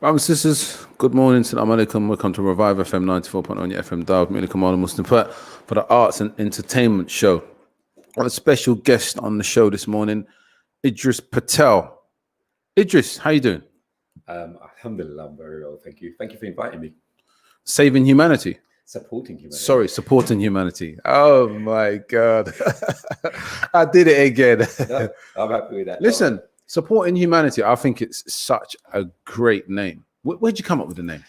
Sisters, good morning. Assalamu alaikum. Welcome to ReviveFM 94.1 on your FM dial. Me, Kamara Muslim for the arts and entertainment show. I have a special guest on the show this morning, Idris Patel. Idris, how you doing? Alhamdulillah, I'm very well. Thank you. Thank you for inviting me. Saving humanity. Supporting humanity. Sorry, supporting humanity. Oh my God. I did it again. No, I'm happy with that. Listen, supporting humanity, I think it's such a great name. Where'd you come up with the name?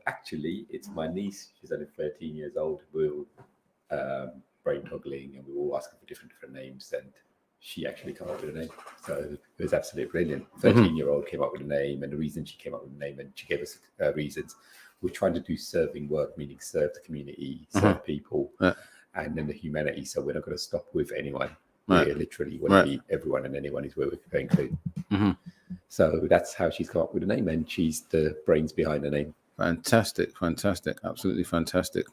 Actually, it's my niece. She's only 13 years old. We were brain toggling and we were all asking for different names, and she actually came up with a name. So it was absolutely brilliant. 13-year-old came up with a name, and the reason she came up with a name, and she gave us reasons. We're trying to do serving work, meaning serve the community, serve people, and then the humanity. So we're not going to stop with anyone. Right. We literally want to be everyone and anyone is where we're going to. So that's how she's come up with the name, and she's the brains behind the name. Fantastic, absolutely fantastic.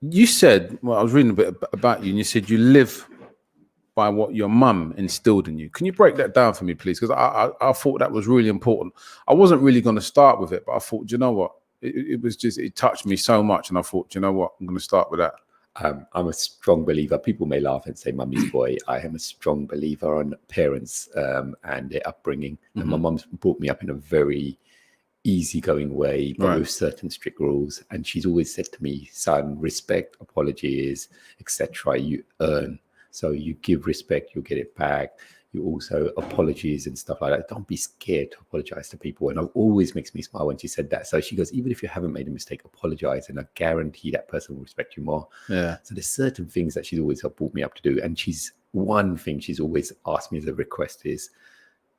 You said, well, I was reading a bit about you, and you said you live by what your mum instilled in you. Can you break that down for me, please? Because I thought that was really important. I wasn't really going to start with it, but I thought, you know what? It touched me so much, and I thought, you know what? I'm going to start with that. I'm a strong believer. People may laugh and say mummy's boy. I am a strong believer on parents and their upbringing. And my mum's brought me up in a very easygoing way, but with certain strict rules. And she's always said to me, son, respect, apologies, etc. you earn. So you give respect, you'll get it back. You also apologies and stuff like that. Don't be scared to apologize to people. And it always makes me smile when she said that. So she goes, even if you haven't made a mistake, apologize, and I guarantee that person will respect you more. Yeah. So there's certain things that she's always brought me up to do. And one thing she's always asked me as a request is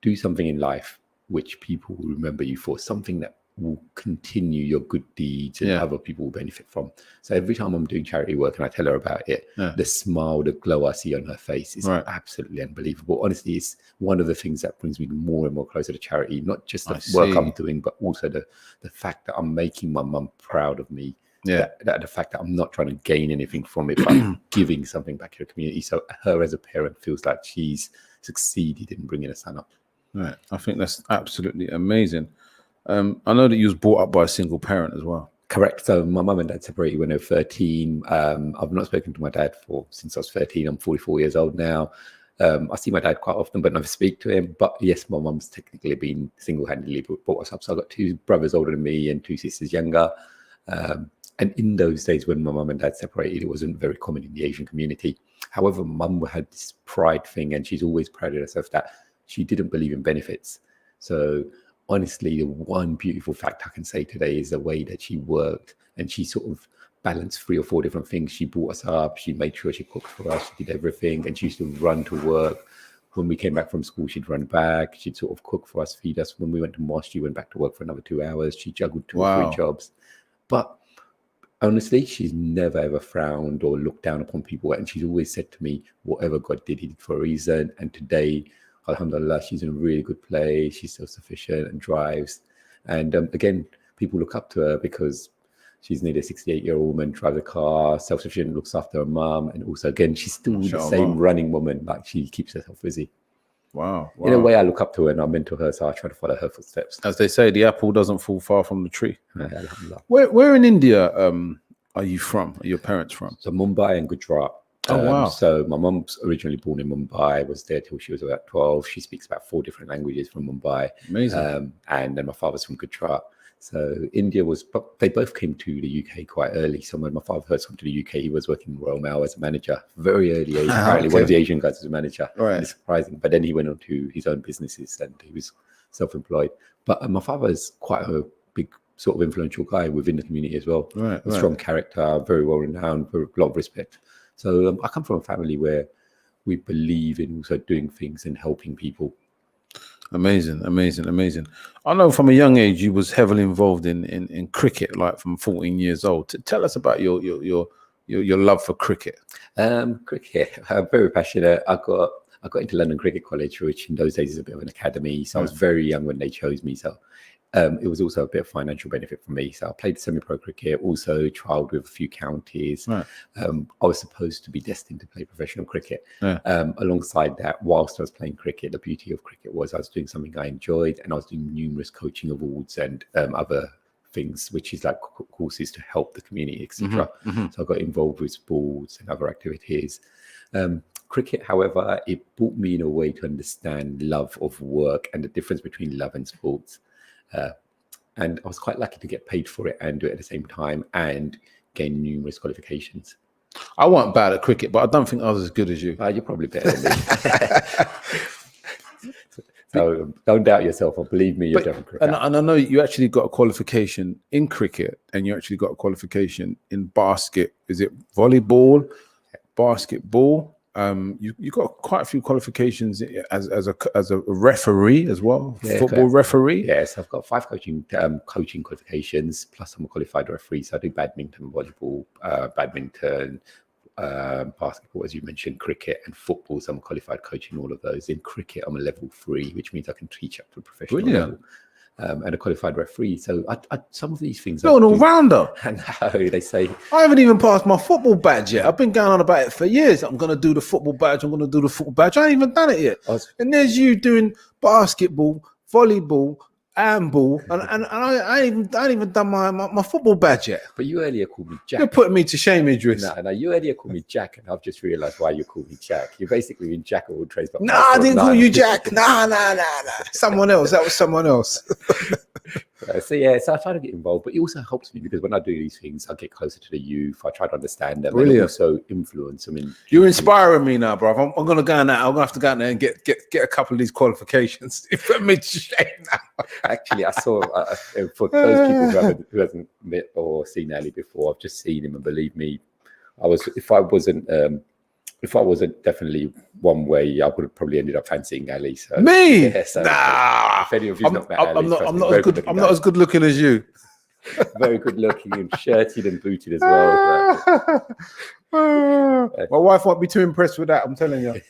do something in life which people will remember you for, something that will continue your good deeds and other people will benefit from. So every time I'm doing charity work and I tell her about it, the smile, the glow I see on her face is absolutely unbelievable. Honestly, it's one of the things that brings me more and more closer to charity, not just the work I'm doing, but also the fact that I'm making my mum proud of me. That the fact that I'm not trying to gain anything from it, but I'm giving something back to the community. So her as a parent feels like she's succeeded in bringing her son up. Right. I think that's absolutely amazing. I know that you was brought up by a single parent as well. Correct. So my mum and dad separated when they were 13. I've not spoken to my dad since I was 13. I'm 44 years old now. I see my dad quite often, but never speak to him. But yes, my mum's technically been single-handedly brought us up. So I've got two brothers older than me and two sisters younger. And in those days when my mum and dad separated, it wasn't very common in the Asian community. However, mum had this pride thing, and she's always prided herself that she didn't believe in benefits. So honestly, the one beautiful fact I can say today is the way that she worked, and she sort of balanced 3 or 4 different things. She brought us up, she made sure she cooked for us, she did everything, and she used to run to work. When we came back from school, she'd run back, she'd sort of cook for us, feed us. When we went to mosque, she went back to work for another 2 hours. She juggled 2 or 3 jobs. But honestly, she's never ever frowned or looked down upon people. And she's always said to me, whatever God did, he did for a reason. And today, alhamdulillah, she's in a really good place. She's self-sufficient and drives. And again, people look up to her because she's nearly a 68-year-old woman, drives a car, self-sufficient, looks after her mum. And also, again, she's still the same running woman. Like, she keeps herself busy. Wow. In a way, I look up to her and I mentor her, so I try to follow her footsteps. As they say, the apple doesn't fall far from the tree. Where in India are you from? Are your parents from? So Mumbai and Gujarat. Oh, wow. So my mum's originally born in Mumbai, was there till she was about 12. She speaks about 4 different languages from Mumbai. Amazing. And then my father's from Gujarat. So India they both came to the UK quite early. So when my father first came to the UK, he was working in Royal Mail as a manager, very early age. Apparently one of the Asian guys was a manager. Right. It's surprising. But then he went on to his own businesses and he was self-employed. But my father is quite a big sort of influential guy within the community as well. Right. A strong character, very well renowned, a lot of respect. So I come from a family where we believe in also doing things and helping people. Amazing. I know from a young age you was heavily involved in cricket, like from 14 years old. Tell us about your love for cricket. Cricket, I'm very passionate. I got into London Cricket College, which in those days is a bit of an academy. So I was very young when they chose me. So it was also a bit of financial benefit for me. So I played semi-pro cricket, also trialled with a few counties. Right. I was supposed to be destined to play professional cricket. Yeah. Alongside that, whilst I was playing cricket, the beauty of cricket was I was doing something I enjoyed, and I was doing numerous coaching awards and other things, which is like courses to help the community, etc. So I got involved with sports and other activities. Cricket, however, it brought me in a way to understand love of work and the difference between love and sports. And I was quite lucky to get paid for it and do it at the same time and gain numerous qualifications. I wasn't bad at cricket, but I don't think I was as good as you. You're probably better than me. So don't doubt yourself, or believe me, you're definitely. And I know you actually got a qualification in cricket, and you actually got a qualification in basket. Is it volleyball, basketball? You got quite a few qualifications as a referee as well, football referee. Yes, I've got 5 coaching qualifications, plus I'm a qualified referee. So I do badminton, volleyball, basketball, as you mentioned, cricket and football. So I'm a qualified coach in all of those. In cricket, I'm a level 3, which means I can teach up to a professional level. And a qualified referee. So I some of these things. You're an all-rounder. I know, they say. I haven't even passed my football badge yet. I've been going on about it for years. I'm going to do the football badge. I ain't even done it yet. And there's you doing basketball, volleyball, handball, and I ain't even done my football badge yet. But you earlier called me Jack. You're putting me to shame, Idris. No, you earlier called me Jack, and I've just realised why you called me Jack. You're basically in Jack of all trades. No, I didn't call you Jack. Nah. Someone else. That was someone else. So I try to get involved, but it also helps me because when I do these things, I get closer to the youth. I try to understand them and also influence them. You're inspiring me now, bro. I'm going to go on that. I'm going to have to go out there and get a couple of these qualifications. If that makes you shame now. Actually, I saw for those people who hasn't met or seen Ali before, I've just seen him, and believe me, if I wasn't definitely one way, I would have probably ended up fancying Ali. So, me? Yeah, so nah. If any of you've not met Ali, I'm not as good looking as you. Very good looking and shirted and booted as well. My wife won't be too impressed with that, I'm telling you.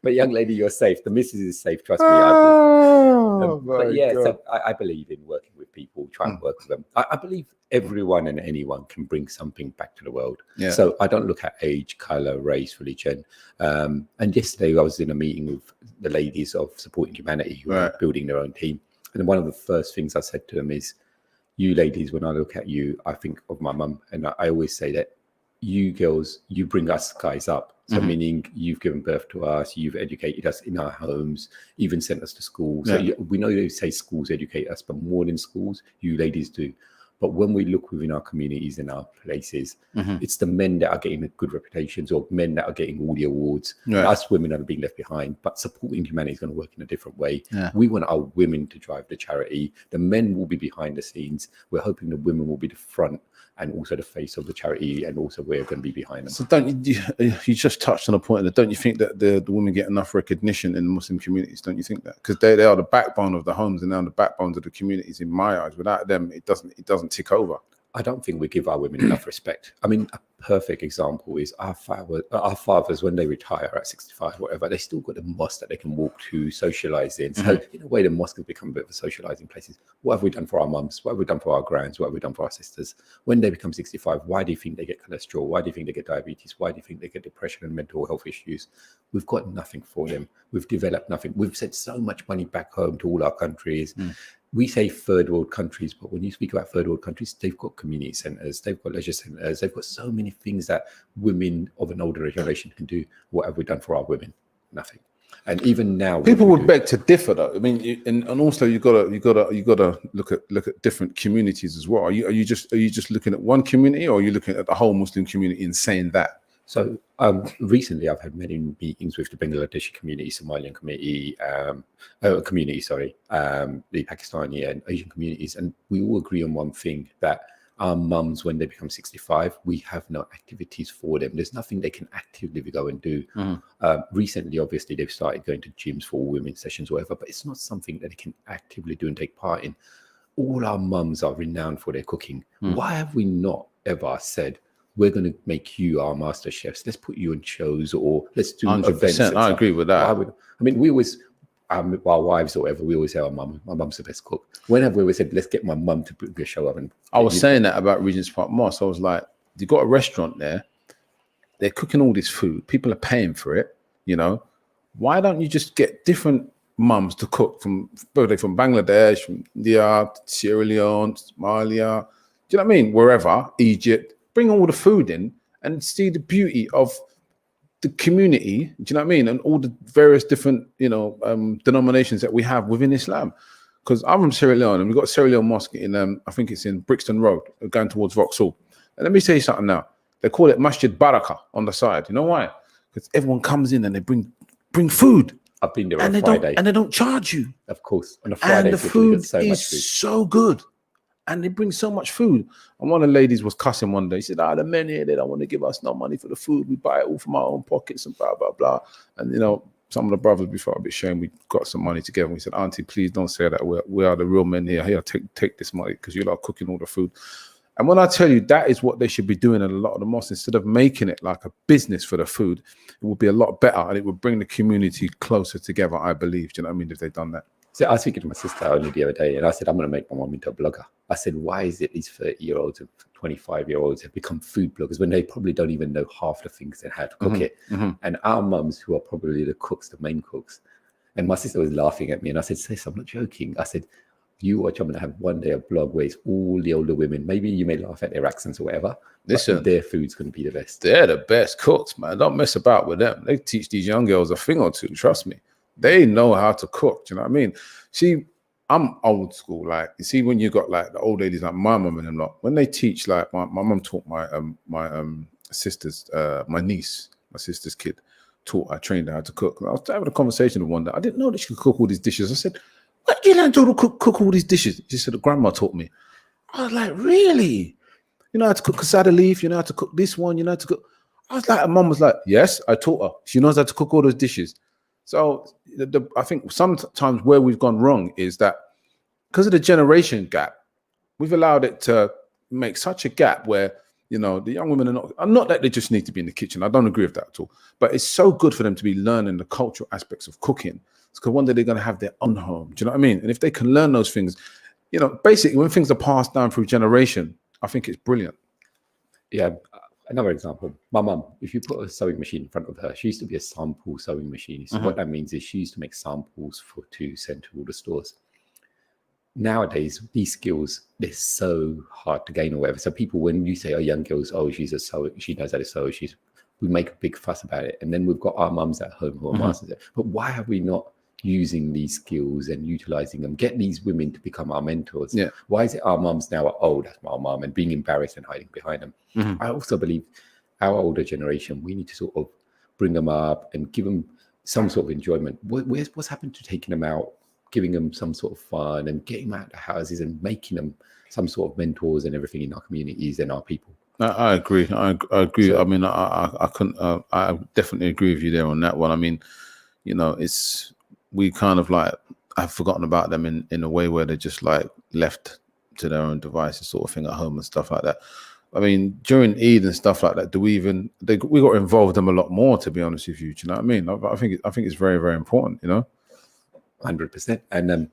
But young lady, you're safe. The missus is safe, trust me. So I believe in working with people, try and work with them. I believe everyone and anyone can bring something back to the world. Yeah. So I don't look at age, color, race, religion. And yesterday I was in a meeting with the ladies of Supporting Humanity who are building their own team. And one of the first things I said to them is, you ladies, when I look at you, I think of my mum. And I always say that you girls, you bring us guys up. So meaning you've given birth to us, you've educated us in our homes, even sent us to school. So we know they say schools educate us, but more than schools, you ladies do. But when we look within our communities and our places, it's the men that are getting good reputations or men that are getting all the awards. Right. Us women are being left behind. But Supporting Humanity is going to work in a different way. Yeah. We want our women to drive the charity. The men will be behind the scenes. We're hoping the women will be the front and also the face of the charity, and also we're going to be behind them. So don't you just touched on a point that don't you think that the women get enough recognition in the Muslim communities? Don't you think that? Because they are the backbone of the homes and they are the backbones of the communities in my eyes. Without them, it doesn't tick over. I don't think we give our women enough respect. I mean, a perfect example is our fathers, when they retire at 65, whatever, they still got a mosque that they can walk to, socialize in. So in a way, the mosque has become a bit of a socializing place. What have we done for our mums? What have we done for our grands? What have we done for our sisters? When they become 65, why do you think they get cholesterol? Why do you think they get diabetes? Why do you think they get depression and mental health issues? We've got nothing for them. We've developed nothing. We've sent so much money back home to all our countries. We say third world countries, but when you speak about third world countries, they've got community centers, they've got leisure centers, they've got so many things that women of an older generation can do. What have we done for our women? Nothing. And even now, people would beg to differ, though. I mean, and also you gotta look at different communities as well. Are you just looking at one community, or are you looking at the whole Muslim community and saying that? So recently, I've had many meetings with the Bangladeshi community, Somalian community, the Pakistani and Asian communities, and we all agree on one thing, that our mums, when they become 65, we have no activities for them. There's nothing they can actively go and do. Recently, obviously, they've started going to gyms for women's sessions or whatever, but it's not something that they can actively do and take part in. All our mums are renowned for their cooking. Why have we not ever said, we're going to make you our master chefs, let's put you on shows, or let's do 100%. I agree with that. our wives or whatever, we always say my mum's the best cook. When have we ever said, let's get my mum to put a show up? And I was saying that about Regent's Park Mosque. I was like, you got a restaurant there, they're cooking all this food, people are paying for it, you know. Why don't you just get different mums to cook from Bangladesh, from India, Sierra Leone, Somalia, do you know what I mean? Wherever, Egypt, bring all the food in and see the beauty of the community, do you know what I mean? And all the various different, denominations that we have within Islam. Because I'm from Sierra Leone and we've got Sierra Leone Mosque in, I think it's in Brixton Road, going towards Vauxhall. And let me tell you something now. They call it Masjid Barakah on the side. You know why? Because everyone comes in and they bring food. I've been there on a Friday. And they don't charge you. Of course. On a Friday, and the food is so good. And they bring so much food. And one of the ladies was cussing one day. She said, the men here, they don't want to give us no money for the food. We buy it all from our own pockets and blah, blah, blah. And, some of the brothers before a bit ashamed, we got some money together. And we said, Auntie, please don't say that. We are the real men here. Here, take this money because you're not cooking all the food. And when I tell you that is what they should be doing at a lot of the mosques, instead of making it like a business for the food, it would be a lot better and it would bring the community closer together, I believe. Do you know what I mean? If they've done that. So I was speaking to my sister only the other day and I said, I'm going to make my mom into a blogger. I said, why is it these 30-year-olds and 25-year-olds have become food bloggers when they probably don't even know half the things and how to cook it? Mm-hmm. And our mums, who are probably the cooks, the main cooks. And my sister was laughing at me and I said, sis, I'm not joking. I said, you watch, I'm going to have one day a blog where it's all the older women. Maybe you may laugh at their accents or whatever. Listen, their food's going to be the best. They're the best cooks, man. Don't mess about with them. They teach these young girls a thing or two. Trust me. They know how to cook. Do you know what I mean? See, I'm old school. Like, you see, when you got like the old ladies like my mum and them lot, when they teach, like my mum taught my sister's, my niece, my sister's kid, I trained her how to cook. And I was having a conversation with one day. I didn't know that she could cook all these dishes. I said, where did you learn to cook all these dishes? She said, the grandma taught me. I was like, really? You know how to cook casada leaf? You know how to cook this one? You know how to cook? I was like, her mum was like, yes, I taught her. She knows how to cook all those dishes. So I think sometimes where we've gone wrong is that because of the generation gap, we've allowed it to make such a gap where, the young women are not that they just need to be in the kitchen. I don't agree with that at all. But it's so good for them to be learning the cultural aspects of cooking. It's because one day they're going to have their own home. Do you know what I mean? And if they can learn those things, basically when things are passed down through generation, I think it's brilliant. Yeah. Another example, my mum, if you put a sewing machine in front of her, she used to be a sample sewing machine. So what that means is she used to make samples to send to all the stores. Nowadays, these skills, they're so hard to gain or whatever. So people, when you say, young girls, she's a sewer, she knows how to sew, we make a big fuss about it. And then we've got our mums at home who are masters. But why are we not using these skills and utilizing them? Get these women to become our mentors. Yeah. Why is it our mums now are, that's my mum, and being embarrassed and hiding behind them? I also believe our older generation, we need to sort of bring them up and give them some sort of enjoyment. What's happened to taking them out, giving them some sort of fun and getting them out of the houses and making them some sort of mentors and everything in our communities and our people? I agree. I agree. So, I mean, I couldn't. I definitely agree with you there on that one. I mean, we kind of like have forgotten about them in a way where they're just like left to their own devices, sort of thing at home and stuff like that. I mean, during Eid and stuff like that, we got involved them a lot more, to be honest with you. Do you know what I mean? I think it's very, very important. 100%. And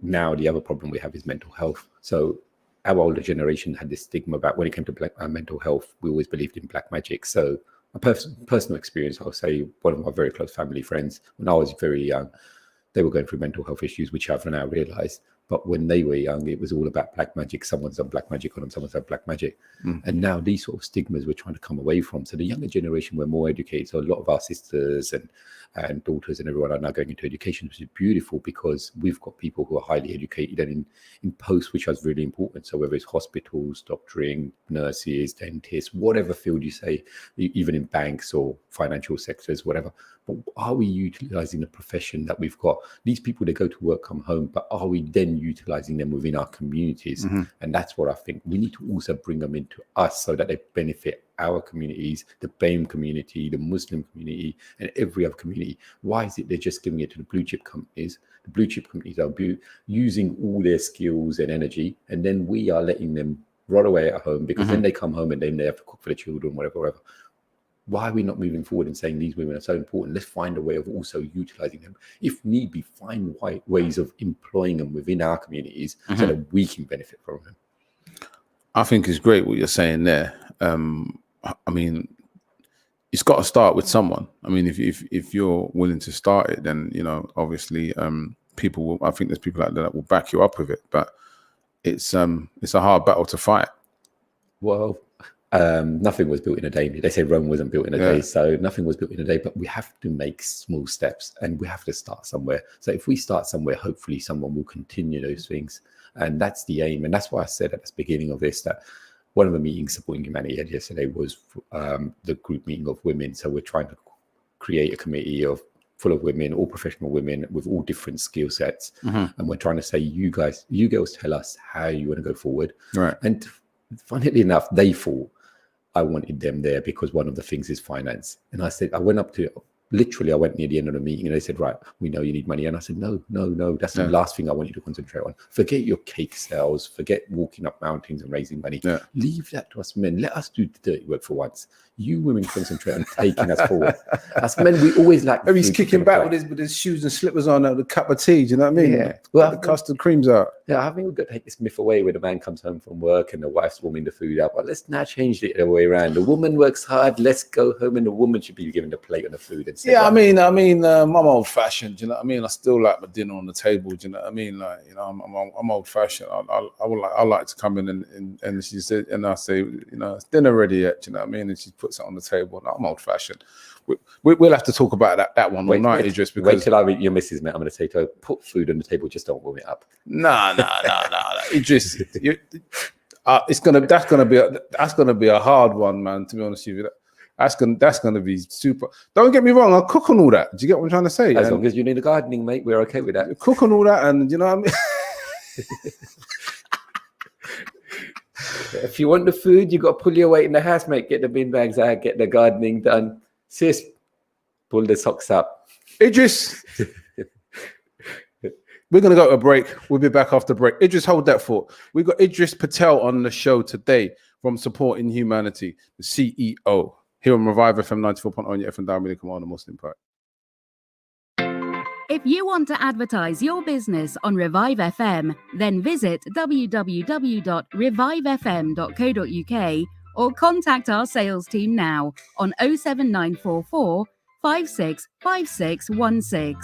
now the other problem we have is mental health. So our older generation had this stigma about when it came to mental health, we always believed in black magic. So a personal experience, I'll say one of my very close family friends, when I was very young, they were going through mental health issues, which I've now realized. But when they were young, it was all about black magic. Someone's done black magic on them, someone's done black magic. And now these sort of stigmas we're trying to come away from. So the younger generation, we're more educated. So a lot of our sisters and daughters and everyone are now going into education, which is beautiful because we've got people who are highly educated and in posts, which is really important. So whether it's hospitals, doctoring, nurses, dentists, whatever field you say, even in banks or financial sectors, whatever. But are we utilizing the profession that we've got? These people, they go to work, come home, but are we then utilizing them within our communities? And that's what I think we need to also bring them into us so that they benefit our communities, the BAME community, the Muslim community, and every other community. Why is it they're just giving it to the blue chip companies? The blue chip companies are using all their skills and energy, and then we are letting them rot away at home because then they come home and then they have to cook for the children, whatever. why are we not moving forward and saying these women are so important? Let's find a way of also utilizing them. If need be, find ways of employing them within our communities so that we can benefit from them. I think it's great what you're saying there. I mean, it's got to start with someone. I mean, if you're willing to start it, then, you know, obviously people will, I think there's people out there that will back you up with it, but it's a hard battle to fight. Well, nothing was built in a day. They say Rome wasn't built in a day, so nothing was built in a day, but we have to make small steps and we have to start somewhere. So if we start somewhere, hopefully someone will continue those things. And that's the aim. And that's why I said at the beginning of this, that one of the meetings supporting humanity yesterday was the group meeting of women. So we're trying to create a committee full of women, all professional women with all different skill sets. And we're trying to say, you girls tell us how you want to go forward. Right. And funnily enough, they thought I wanted them there because one of the things is finance. And I said, I went near the end of the meeting and they said, right, we know you need money. And I said, no, that's the last thing I want you to concentrate on. Forget your cake sales, forget walking up mountains and raising money. Leave that to us men. Let us do the dirty work for once. You women concentrate on taking us forward. As men, we always like... Maybe he's kicking back with his shoes and slippers on with a cup of tea, do you know what I mean? Yeah. Well, the custard creams out. Yeah, I think we've got to take this myth away where the man comes home from work and the wife's warming the food up. But let's now change it the other way around. The woman works hard, let's go home and the woman should be given the plate and the food. And I mean, I'm old fashioned, do you know what I mean? I still like my dinner on the table, do you know what I mean? Like, you know, I'm old fashioned. I like to come in and she said, and I say, you know, it's dinner ready yet, do you know what I mean? And she puts it on the table. I'm old fashioned. We'll have to talk about that one all night, Idris. Because wait till I meet your missus, mate. I'm going to say to her, put food on the table, just don't warm it up. No, Idris, that's gonna be a hard one, man. To be honest with you, that's gonna be super. Don't get me wrong, I'll cook on all that. Do you get what I'm trying to say? As long as you need the gardening, mate, we're okay with that. Cook on all that, and you know what I mean. If you want the food, you got to pull your weight in the house, mate. Get the bin bags out, get the gardening done. Sis, pull the socks up. Idris, we're going to go to a break. We'll be back after break. Idris, hold that thought. We've got Idris Patel on the show today from Supporting Humanity, the CEO, here on ReviveFM 94.0 on your FM down with Kamara, Muslim Park. If you want to advertise your business on Revive FM, then visit www.revivefm.co.uk or contact our sales team now on 07944 565616.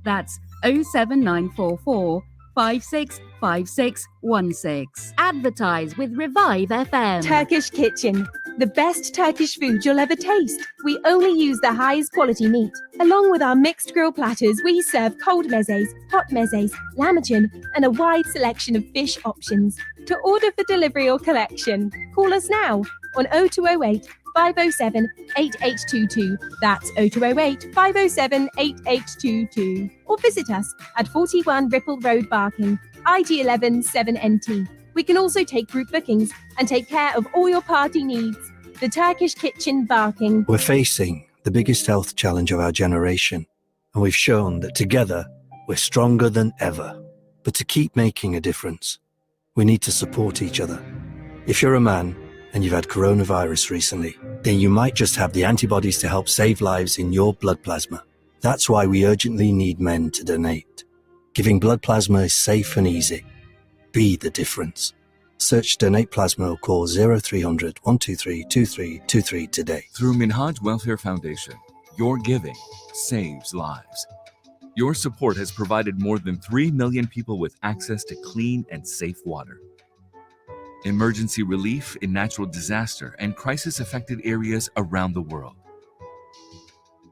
That's 07944 565616. Advertise with Revive FM. Turkish Kitchen. The best Turkish food you'll ever taste. We only use the highest quality meat. Along with our mixed grill platters, we serve cold mezes, hot mezes, lahmacun, and a wide selection of fish options. To order for delivery or collection, call us now on 0208 507 8822. That's 0208 507 8822. Or visit us at 41 Ripple Road, Barking, IG11 7NT. We can also take group bookings and take care of all your party needs. The Turkish Kitchen, Barking. We're facing the biggest health challenge of our generation, and we've shown that together we're stronger than ever. But to keep making a difference, we need to support each other. If you're a man and you've had coronavirus recently, then you might just have the antibodies to help save lives in your blood plasma. That's why we urgently need men to donate. Giving blood plasma is safe and easy. Be the difference. Search Donate Plasma or call 0300 123 2323 today. Through Minhaj Welfare Foundation, your giving saves lives. Your support has provided more than 3 million people with access to clean and safe water. Emergency relief in natural disaster and crisis-affected areas around the world.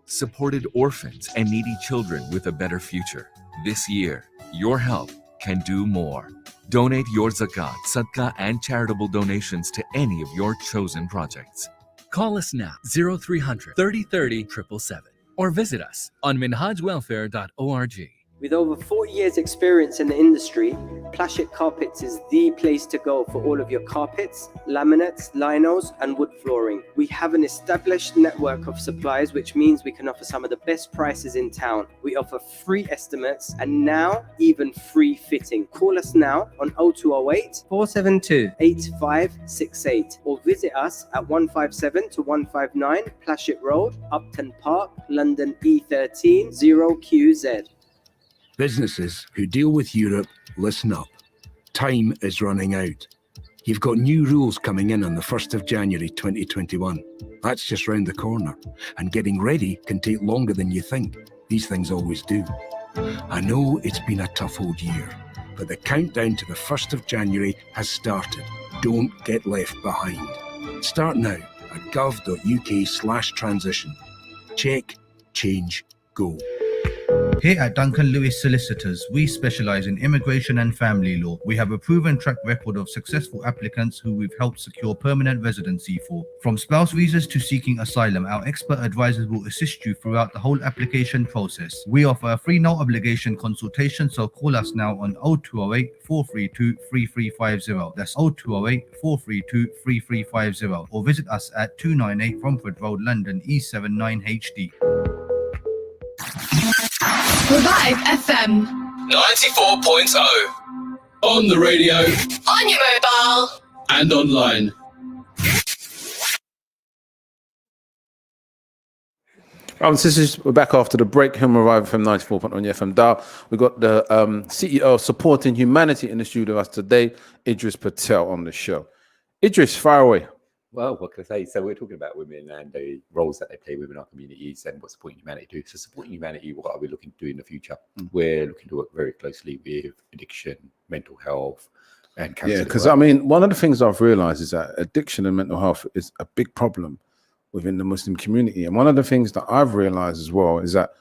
Supported orphans and needy children with a better future. This year, your help can do more. Donate your zakat, sadaqah, and charitable donations to any of your chosen projects. Call us now, 0300 3030 777, or visit us on minhajwelfare.org. With over 40 years experience in the industry, Plashet Carpets is the place to go for all of your carpets, laminates, linos, and wood flooring. We have an established network of suppliers, which means we can offer some of the best prices in town. We offer free estimates and now even free fitting. Call us now on 0208 472 8568 or visit us at 157 to 159 Plashet Road, Upton Park, London E13 0QZ. Businesses who deal with Europe, listen up. Time is running out. You've got new rules coming in on the 1st of January 2021. That's just round the corner. And getting ready can take longer than you think. These things always do. I know it's been a tough old year, but the countdown to the 1st of January has started. Don't get left behind. Start now at gov.uk/transition. Check, change, go. Here at Duncan Lewis Solicitors, we specialise in immigration and family law. We have a proven track record of successful applicants who we've helped secure permanent residency for. From spouse visas to seeking asylum, our expert advisors will assist you throughout the whole application process. We offer a free no obligation consultation, so call us now on 0208 432 3350. That's 0208 432 3350 or visit us at 298 Romford Road, London E7 9HD. ReviveFM 94.0 on the radio, on your mobile, and online. We're back after the break. Him Revive from 94.1 on your FM dial. We got the CEO of Supporting Humanity in the studio with us today, Idris Patel, on the show. Idris, fire away. Well, what can I say? So we're talking about women and the roles that they play within our communities and what Supporting Humanity do. So Supporting Humanity, what are we looking to do in the future? We're looking to work very closely with addiction, mental health, and counselling. Yeah, because I mean, one of the things I've realized is that addiction and mental health is a big problem within the Muslim community. And one of the things that I've realized as well is that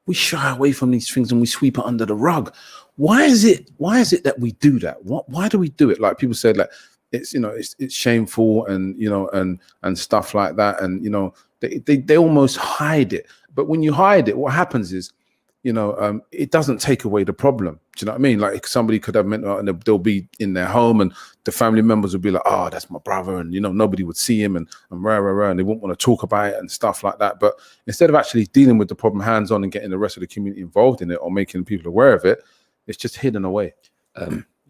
we shy away from these things and we sweep it under the rug. Why is it that we do that? Why do we do it? Like people said, like, it's, you know, it's shameful and, you know, and stuff like that. And, you know, they almost hide it. But when you hide it, what happens is, you know, it doesn't take away the problem. Do you know what I mean? Like somebody could have mental and they'll be in their home and the family members would be like, oh, that's my brother. And, you know, nobody would see him and and they wouldn't want to talk about it and stuff like that. But instead of actually dealing with the problem hands on and getting the rest of the community involved in it or making people aware of it, it's just hidden away.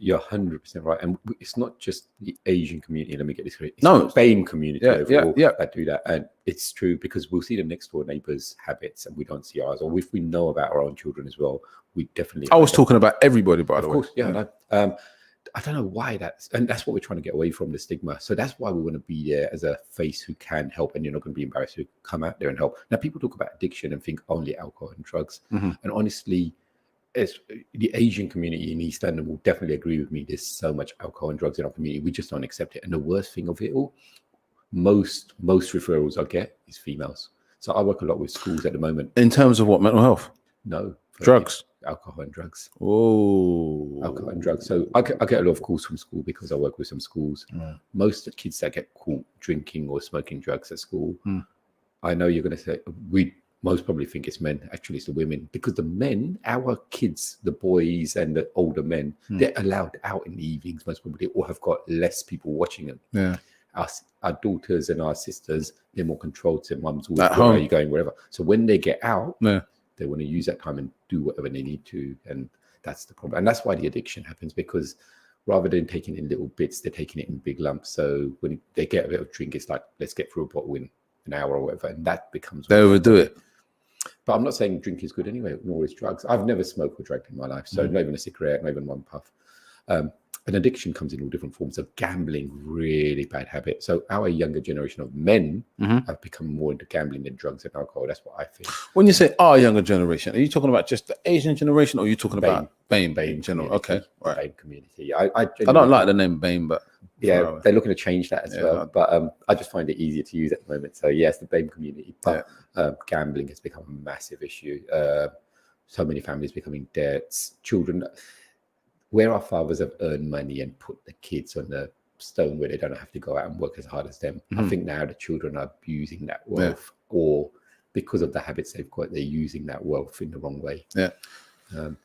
You're 100% right. And it's not just the Asian community. Let me get this correct. It's no, the BAME community overall that do that. And it's true because we'll see the next door neighbours' habits and we don't see ours. Or if we know about our own children as well, we definitely... I was talking about everybody, by the way. Of course, yeah. I don't know why that's what we're trying to get away from, the stigma. So that's why we want to be there as a face who can help, and you're not going to be embarrassed to come out there and help. Now, people talk about addiction and think only alcohol and drugs. And honestly, it's the Asian community in East London will definitely agree with me. There's so much alcohol and drugs in our community. We just don't accept it. And the worst thing of it all, most referrals I get is females. So I work a lot with schools at the moment. In terms of what, mental health? No. Drugs? Alcohol and drugs. Oh. Alcohol and drugs. So I get a lot of calls from school because I work with some schools. Most of the kids that get caught drinking or smoking drugs at school, I know you're going to say, we most probably think it's men. Actually, it's the women, because the men, our kids, the boys and the older men, they're allowed out in the evenings most probably, or have got less people watching them. Yeah. Our daughters and our sisters, they're more controlled. So mum's always at where home. are you going, wherever. So when they get out, they want to use that time and do whatever they need to. And that's the problem. And that's why the addiction happens, because rather than taking it in little bits, they're taking it in big lumps. So when they get a bit of drink, it's like, let's get through a bottle in an hour or whatever. And that becomes... They overdo it. But I'm not saying drink is good anyway, nor is drugs. I've never smoked or drank in my life. So not even a cigarette, not even one puff. An addiction comes in all different forms of gambling, really bad habit. So our younger generation of men have become more into gambling than drugs and alcohol. That's what I think. When you say our younger generation, are you talking about just the Asian generation, or are you talking about BAME in general? Community. Okay, right. BAME community. I don't like the name BAME, but yeah, they're looking to change that as well. But I just find it easier to use at the moment. So yes, the BAME community. But gambling has become a massive issue. So many families becoming debts, children... Where our fathers have earned money and put the kids on the stone where they don't have to go out and work as hard as them. I think now the children are abusing that wealth, or because of the habits they've got, they're using that wealth in the wrong way. Yeah.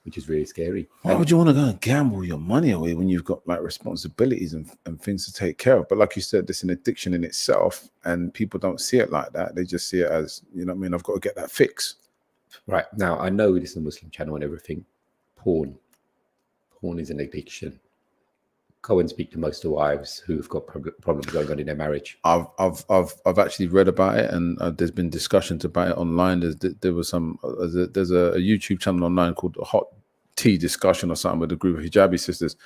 which is really scary. Why would you want to go and gamble your money away when you've got like responsibilities and things to take care of? But like you said, this is an addiction in itself, and people don't see it like that. They just see it as, you know what I mean, I've got to get that fix. Right. Now, I know this is a Muslim channel and everything. Porn is an addiction. Go and speak to most of the wives who've got problems going on in their marriage. I've actually read about it, and there's been discussions about it online. There's a YouTube channel online called Hot Tea Discussion or something with a group of hijabi sisters,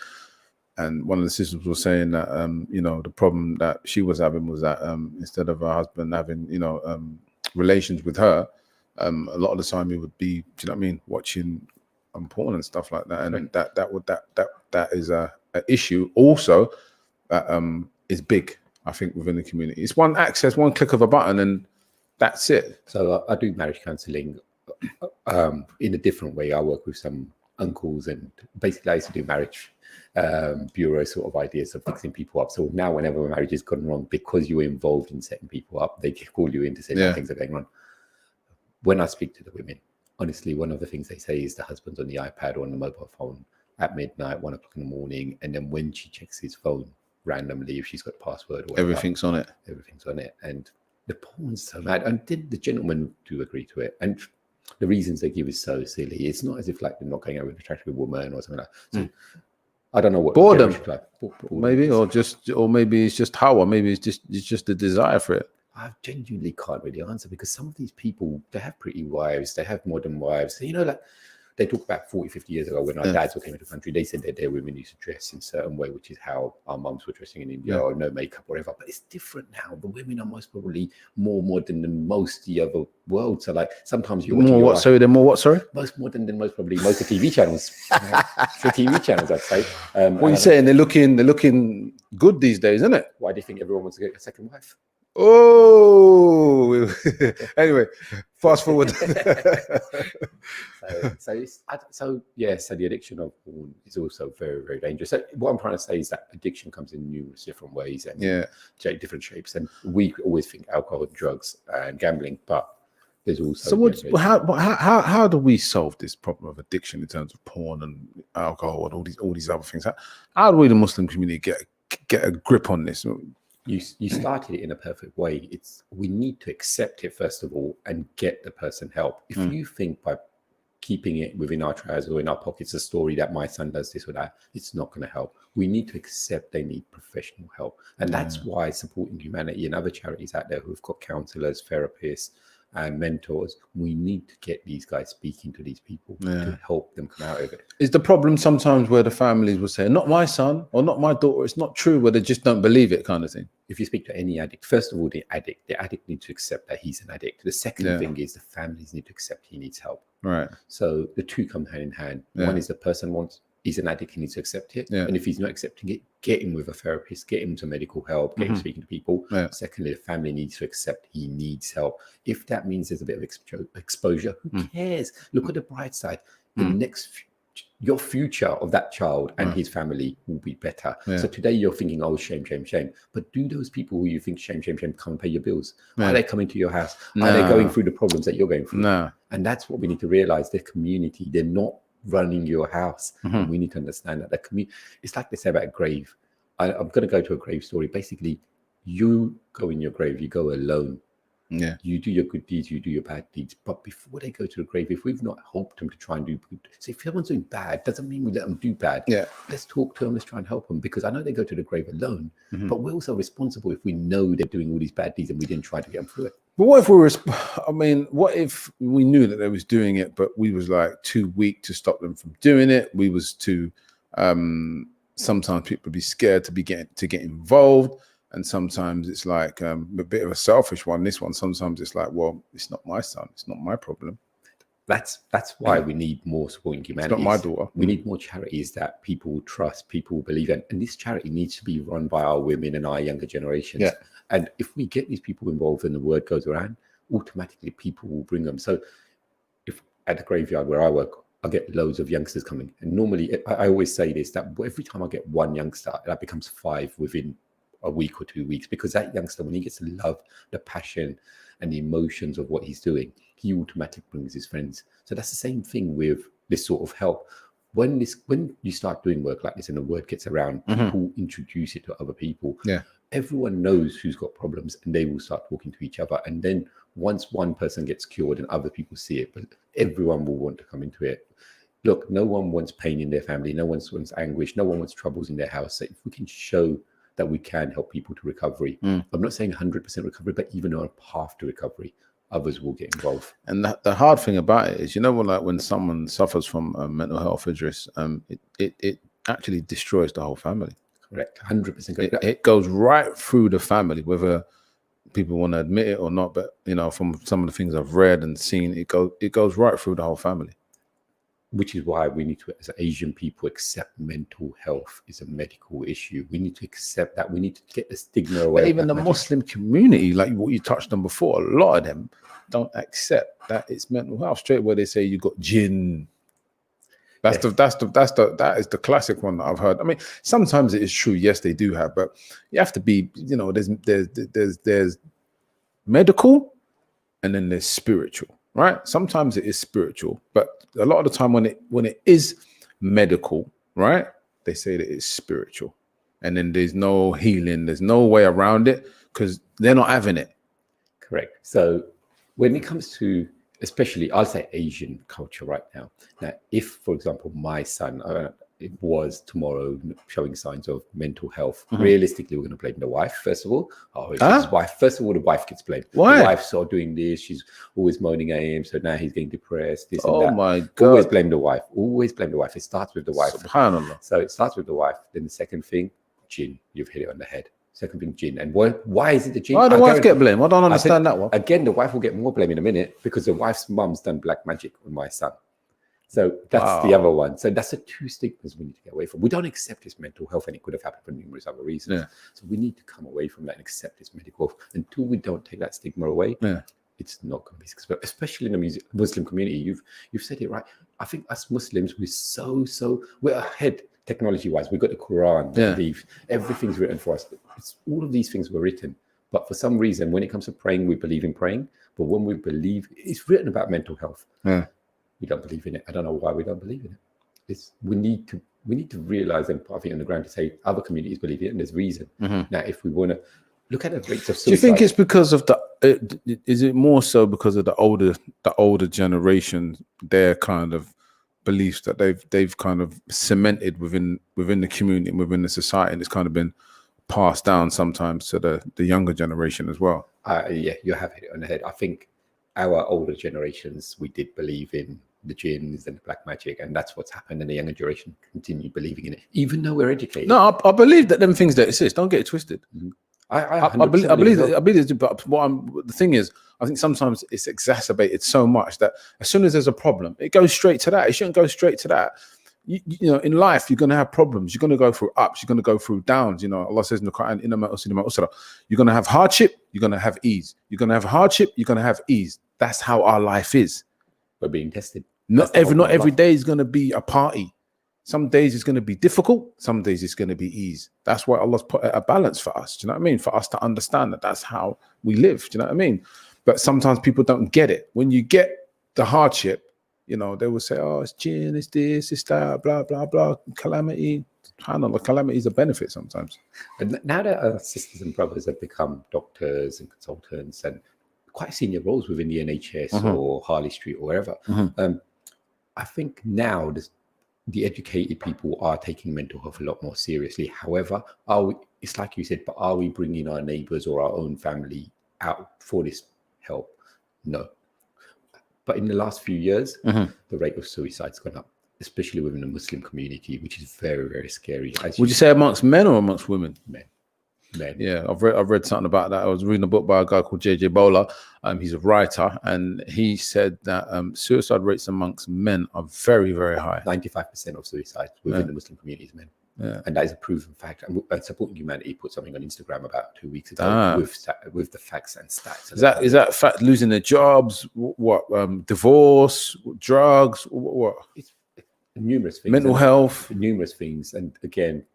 and one of the sisters was saying that you know, the problem that she was having was that instead of her husband having, you know, relations with her, a lot of the time he would be, do you know what I mean, watching porn and stuff like that, and right. that is a issue also that is big, I think, within the community. It's one click of a button, and that's it. So I do marriage counselling in a different way. I work with some uncles, and basically I used to do marriage bureau sort of ideas of fixing people up. So now whenever a marriage has gone wrong, because you're involved in setting people up, they call you in to say that things are going wrong. When I speak to the women, honestly, one of the things they say is the husband's on the iPad or on the mobile phone at midnight, 1 o'clock in the morning, and then when she checks his phone randomly, if she's got a password or whatever, everything's on it, and the porn's so mad. And the gentlemen do agree to it, and the reasons they give is so silly. It's not as if like they're not going out with an attractive woman or something like that. So I don't know what boredom, like. Maybe, or maybe it's just how, or maybe it's just a desire for it. I genuinely can't really answer, because some of these people, they have pretty wives, they have modern wives. You know, like they talk about 40, 50 years ago when our dads came into the country, they said that their women used to dress in a certain way, which is how our mums were dressing in India, or no makeup or whatever. But it's different now. The women are most probably more modern than most of the other world. So like sometimes you're more what? Sorry, they're more what? Sorry, most modern than most of the TV channels. For TV channels, I'd say. What are you saying? They're looking good these days, isn't it? Why do you think everyone wants to get a second wife? Oh, anyway, fast forward. So the addiction of porn is also very, very dangerous. So what I'm trying to say is that addiction comes in numerous different ways and different shapes. And we always think alcohol, drugs, and gambling, but there's also. So how do we solve this problem of addiction in terms of porn and alcohol and all these other things? How do we, the Muslim community, get a grip on this? You started it in a perfect way. We need to accept it first of all and get the person help. If you think by keeping it within our trousers or in our pockets a story that my son does this or that, it's not going to help. We need to accept they need professional help, and that's why Supporting Humanity and other charities out there who've got counselors, therapists, and mentors, we need to get these guys speaking to these people to help them come out of it. Is the problem sometimes where the families will say, not my son or not my daughter, it's not true, where they just don't believe it, kind of thing? If you speak to any addict, first of all, the addict needs to accept that he's an addict. The second thing is the families need to accept he needs help. Right. So the two come hand in hand. One is the person he's an addict, he needs to accept it. And if he's not accepting it, get him with a therapist, get him to medical help, get him speaking to people. Secondly, the family needs to accept he needs help. If that means there's a bit of exposure, who cares? Look at the bright side. Your future of that child and his family will be better. So today you're thinking, oh, shame, shame, shame. But do those people who you think shame, shame, shame come and pay your bills? Are they coming to your house? Are they going through the problems that you're going through? No. And that's what we need to realize. Their community, they're not running your house. And we need to understand that the community, it's like they say about a grave. I'm going to go to a grave story. Basically, you go in your grave, you go alone. You do your good deeds, you do your bad deeds. But before they go to the grave, if we've not helped them to try and do good, so if someone's doing bad, doesn't mean we let them do bad. Let's talk to them, let's try and help them, because I know they go to the grave alone, but we're also responsible if we know they're doing all these bad deeds and we didn't try to get them through it. But what if we knew that they was doing it, but we was like too weak to stop them from doing it? We was too, sometimes people would be scared to get involved. And sometimes it's like a bit of a selfish one. This one, sometimes it's like, well, it's not my son. It's not my problem. That's why we need more Supporting Humanity. It's not my daughter. We need more charities that people trust, people believe in. And this charity needs to be run by our women and our younger generations. And if we get these people involved and the word goes around, automatically people will bring them. So if at the graveyard where I work, I get loads of youngsters coming. And normally, I always say this, that every time I get one youngster, that becomes 5 within a week or 2 weeks, because that youngster, when he gets the love, the passion and the emotions of what he's doing, he automatically brings his friends. So that's the same thing with this sort of help. When you start doing work like this and the word gets around, people introduce it to other people. Yeah. Everyone knows who's got problems and they will start talking to each other. And then once one person gets cured and other people see it, but everyone will want to come into it. Look, no one wants pain in their family. No one wants anguish. No one wants troubles in their house. So if we can show that we can help people to recovery, I'm not saying 100% recovery, but even on a path to recovery, others will get involved. And the hard thing about it is, when someone suffers from mental health, Idris, it actually destroys the whole family. Correct, 100%. It goes right through the family, whether people want to admit it or not. But from some of the things I've read and seen, it goes right through the whole family. Which is why we need to, as Asian people, accept mental health is a medical issue. We need to accept that. We need to get the stigma away. But even the Muslim community, like what you touched on before, a lot of them don't accept that it's mental health. Straight away they say you got jinn. That is the classic one that I've heard. I mean, sometimes it is true. Yes, they do have, but you have to be. There's medical, and then there's spiritual. Right? Sometimes it is spiritual, but a lot of the time when it is medical, right? They say that it's spiritual, and then there's no healing. There's no way around it because they're not having it. Correct. So when it comes to, especially, I'll say Asian culture right now. Now, if, for example, my son it was tomorrow showing signs of mental health, realistically, we're going to blame the wife, first of all. His wife. First of all, the wife gets blamed. Why? The wife's sort of doing this. She's always moaning at him. So now he's getting depressed, this and that. Oh, my God. Always blame the wife. Always blame the wife. It starts with the wife. SubhanAllah. So it starts with the wife. Then the second thing, jinn. You've hit it on the head. Second thing, jinn. And why is it the jinn? Why the wife get blamed? I don't understand that one. Again, the wife will get more blame in a minute because the wife's mum's done black magic on my son. So that's the other one. So that's the two stigmas we need to get away from. We don't accept his mental health, and it could have happened for numerous other reasons. Yeah. So we need to come away from that and accept his medical health. Until we don't take that stigma away, it's not going to be successful. Especially in the Muslim community, you've said it right. I think us Muslims, we're ahead technology-wise. We've got the Quran, the Hadith, everything's written for us. All of these things were written, but for some reason, when it comes to praying, we believe in praying. But when we believe, it's written about mental health. We don't believe in it. I don't know why we don't believe in it. We need to realize and put our feet on the ground to say other communities believe it, and there's reason. Now, if we want to look at the rates of suicide, do you think it's because of is it more so because of the older generation, their kind of beliefs that they've kind of cemented within the community and within the society, and it's kind of been passed down sometimes to the younger generation as well? Yeah, you have hit it on the head. I think our older generations, we did believe in the jinns and the black magic, and that's what's happened. And the younger generation continue believing in it, even though we're educated. No, I believe that them things that exist. Don't get it twisted. I believe it. But the thing is, I think sometimes it's exacerbated so much that as soon as there's a problem, it goes straight to that. It shouldn't go straight to that. You know, in life, you're going to have problems. You're going to go through ups. You're going to go through downs. You know, Allah says in the Quran, you're going to have hardship. You're going to have ease. You're going to have hardship. You're going to have ease. That's how our life is. We're being tested. Not every day is going to be a party. Some days it's going to be difficult. Some days it's going to be ease. That's why Allah's put a balance for us. Do you know what I mean? For us to understand that that's how we live. Do you know what I mean? But sometimes people don't get it. When you get the hardship, you know, they will say, oh, it's jinn, it's this, it's that, blah, blah, blah, calamity. SubhanAllah, calamity is a benefit sometimes. And now that our sisters and brothers have become doctors and consultants and quite senior roles within the NHS or Harley Street or wherever, I think now the educated people are taking mental health a lot more seriously. However, it's like you said, but are we bringing our neighbors or our own family out for this help? No. But in the last few years, the rate of suicide's gone up, especially within the Muslim community, which is very, very scary. Would you say amongst men or amongst women? Men. Yeah, I've read something about that. I was reading a book by a guy called JJ Bowler. He's a writer, and he said that suicide rates amongst men are very, very high. 95% of suicides within the Muslim community is men. Yeah. And that is a proven fact. And Supporting Humanity put something on Instagram about 2 weeks ago with the facts and stats. Is that fact losing their jobs? What divorce, drugs? What? It's numerous things. Mental health. Numerous things. And again,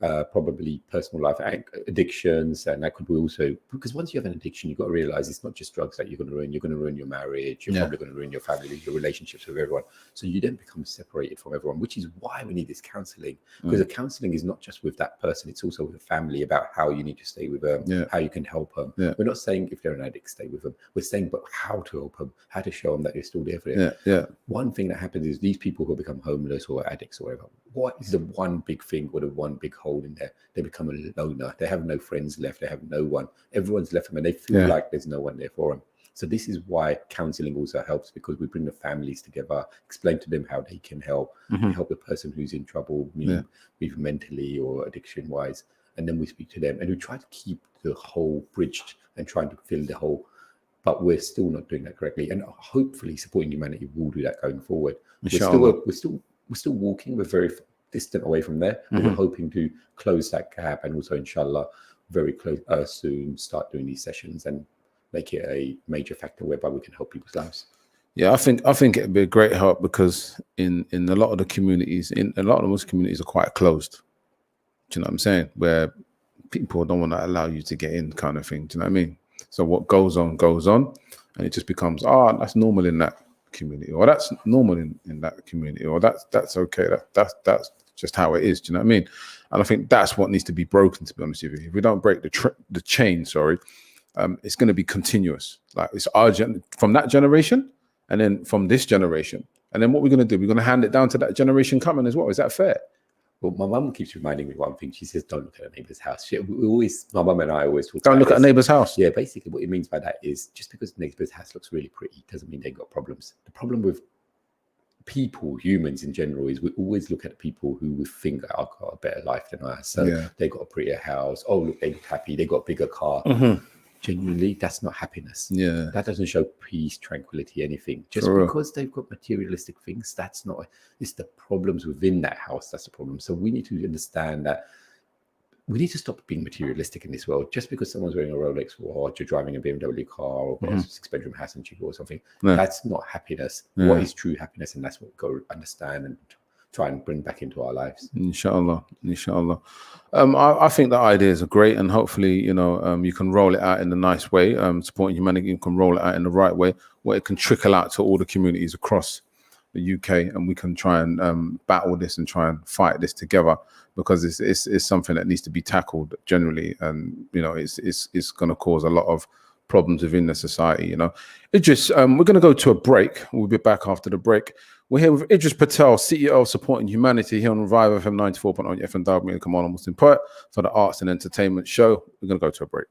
probably personal life addictions, and that could be also, because once you have an addiction, you've got to realize it's not just drugs that you're going to ruin. You're going to ruin your marriage. You're probably going to ruin your family, your relationships with everyone. So you then become separated from everyone, which is why we need this counselling, because the counselling is not just with that person; it's also with the family about how you need to stay with them, how you can help them. We're not saying if they're an addict, stay with them. We're saying, but how to help them, how to show them that you're still there for them. One thing that happens is these people who become homeless or addicts or whatever, what is the one big thing or the one big hole in there? They become a loner. They have no friends left. They have no one. Everyone's left them and they feel like there's no one there for them. So this is why counseling also helps, because we bring the families together, explain to them how they can help, help the person who's in trouble, either mentally or addiction wise. And then we speak to them and we try to keep the hole bridged and trying to fill the hole. But we're still not doing that correctly. And hopefully Supporting Humanity will do that going forward. We're still walking. We're very distant away from there. But we're hoping to close that gap, and also, inshallah, very close soon start doing these sessions and make it a major factor whereby we can help people's lives. Yeah, I think it'd be a great help, because in a lot of the communities, in a lot of the Muslim communities are quite closed. Do you know what I'm saying? Where people don't want to allow you to get in, kind of thing. Do you know what I mean? So what goes on, and it just becomes, that's normal in that community, or that's normal in that community, or that's okay. That's just how it is. Do you know what I mean? And I think that's what needs to be broken, to be honest with you. If we don't break the chain, it's going to be continuous. Like, it's our from that generation, and then from this generation, and then what we're going to do, we're going to hand it down to that generation coming as well. Is that fair? Well, my mum keeps reminding me one thing. She says, "Don't look at a neighbour's house." My mum and I always talk. Don't look at a neighbour's house. Yeah, basically, what it means by that is just because the neighbour's house looks really pretty doesn't mean they've got problems. The problem with people, humans in general, is we always look at people who we think are got a better life than us. So they got a prettier house. Oh, look, they look happy. They got a bigger car. Genuinely, that's not happiness. That doesn't show peace, tranquility, anything. Just because they've got materialistic things, that's not. It's the problems within that house that's the problem. So we need to understand that we need to stop being materialistic in this world. Just because someone's wearing a Rolex watch or driving a BMW car or a 6-bedroom house in Chico or something, that's not happiness. What is true happiness? And that's what we've got to understand and try and bring back into our lives. Inshallah. I think the ideas are great, and hopefully, you can roll it out in a nice way. Supporting Humanity, you can roll it out in the right way, where it can trickle out to all the communities across the UK, and we can try and battle this and try and fight this together, because it's something that needs to be tackled generally, and it's going to cause a lot of problems within the society. Idris, we're going to go to a break. We'll be back after the break. We're here with Idris Patel, CEO of Supporting Humanity, here on ReviveFM 94.1 FM Derby, and Kamara Muslim Poet for the Arts and Entertainment Show. We're going to go to a break.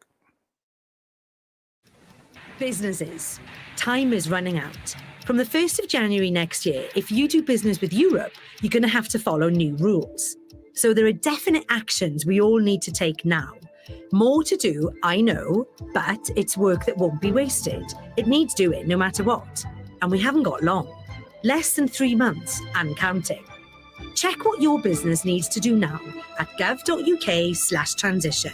Businesses. Time is running out. From the 1st of January next year, if you do business with Europe, you're going to have to follow new rules. So there are definite actions we all need to take now. More to do, I know, but it's work that won't be wasted. It needs doing no matter what. And we haven't got long. Less than 3 months and counting. Check what your business needs to do now at gov.uk/transition.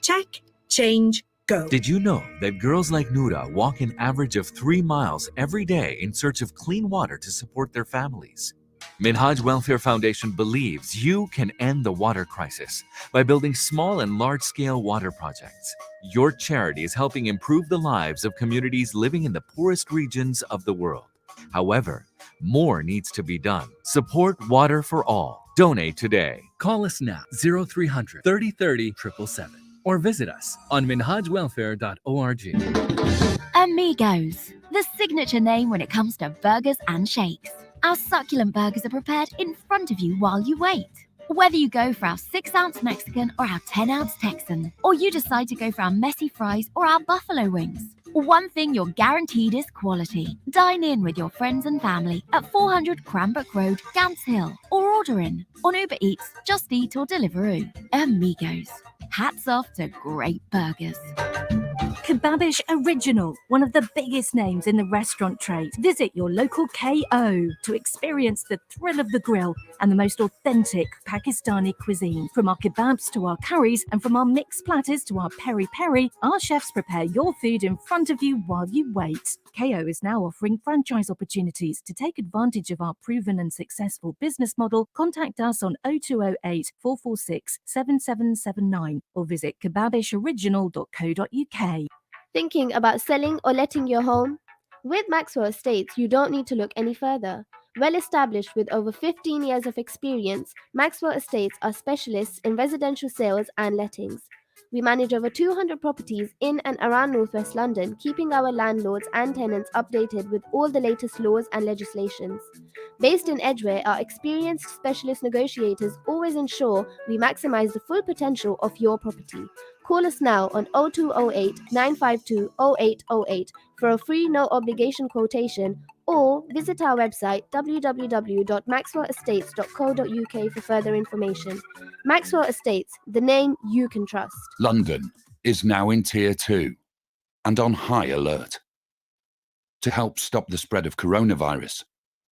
Check, change, go. Did you know that girls like Noura walk an average of 3 miles every day in search of clean water to support their families? Minhaj Welfare Foundation believes you can end the water crisis by building small and large-scale water projects. Your charity is helping improve the lives of communities living in the poorest regions of the world. However, more needs to be done. Support Water for All. Donate today. Call us now, 0300 30 30 777, or visit us on minhajwelfare.org. Amigos, the signature name when it comes to burgers and shakes. Our succulent burgers are prepared in front of you while you wait. Whether you go for our 6-ounce Mexican or our 10-ounce Texan, or you decide to go for our messy fries or our buffalo wings, one thing you're guaranteed is quality. Dine in with your friends and family at 400 Cranbrook Road, Gants Hill, or order in on Uber Eats, Just Eat, or Deliveroo. Amigos, hats off to great burgers. Kebabish Original, one of the biggest names in the restaurant trade. Visit your local KO to experience the thrill of the grill and the most authentic Pakistani cuisine. From our kebabs to our curries and from our mixed platters to our peri-peri, our chefs prepare your food in front of you while you wait. KO is now offering franchise opportunities. To take advantage of our proven and successful business model, contact us on 0208 446 7779 or visit kebabishoriginal.co.uk. Thinking about selling or letting your home? With Maxwell Estates, you don't need to look any further. Well established with over 15 years of experience, Maxwell Estates are specialists in residential sales and lettings. We manage over 200 properties in and around Northwest London, keeping our landlords and tenants updated with all the latest laws and legislations. Based in Edgware, our experienced specialist negotiators always ensure we maximize the full potential of your property. Call us now on 0208 952 0808 for a free no obligation quotation, or visit our website www.maxwellestates.co.uk for further information. Maxwell Estates, the name you can trust. London is now in Tier 2 and on high alert. To help stop the spread of coronavirus,